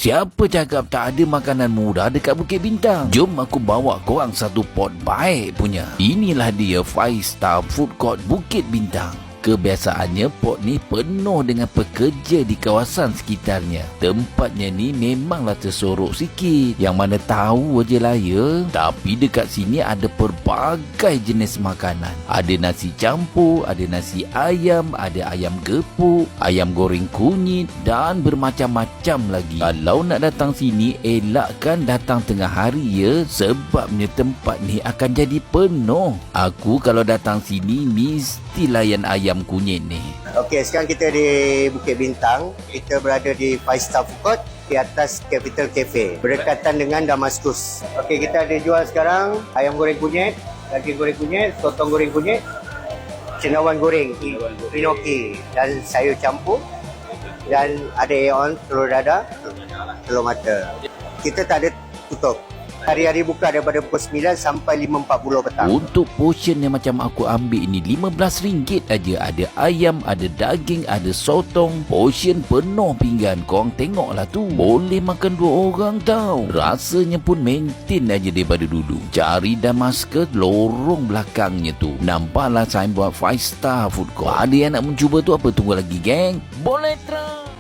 Siapa cakap tak ada makanan murah dekat Bukit Bintang? Jom aku bawa korang satu pot baik punya. Inilah dia 5 Star Food Court Bukit Bintang. Kebiasaannya pot ni penuh dengan pekerja di kawasan sekitarnya. Tempatnya ni memanglah tersorok sikit, yang mana tahu je lah ya. Tapi dekat sini ada pelbagai jenis makanan. Ada nasi campur, ada nasi ayam, ada ayam gepuk, ayam goreng kunyit dan bermacam-macam lagi. Kalau nak datang sini, elakkan datang tengah hari ya, sebabnya tempat ni akan jadi penuh. Aku kalau datang sini mesti layan ayam kunyit ni. Okey, sekarang kita di Bukit Bintang. Kita berada di 5 Star Food Court di atas Capital Cafe, berdekatan dengan Damaskus. Okey, kita ada jual sekarang ayam goreng kunyit, daging goreng kunyit, sotong goreng kunyit, cendawan goreng, inoki dan sayur campur, dan ada aeon, telur dadah, telur mata. Kita tak ada tutup. Hari-hari buka daripada pukul 9 sampai 5.40 petang. Untuk portion yang macam aku ambil ini RM15 aja. Ada ayam, ada daging, ada sotong. Portion penuh pinggan. Korang tengoklah tu. Boleh makan 2 orang tau. Rasanya pun maintain aja daripada dulu. Cari Damaskus lorong belakangnya tu. Nampaklah signboard 5 Star Food Court. Ada yang nak mencuba tu, apa tunggu lagi geng? Boleh try.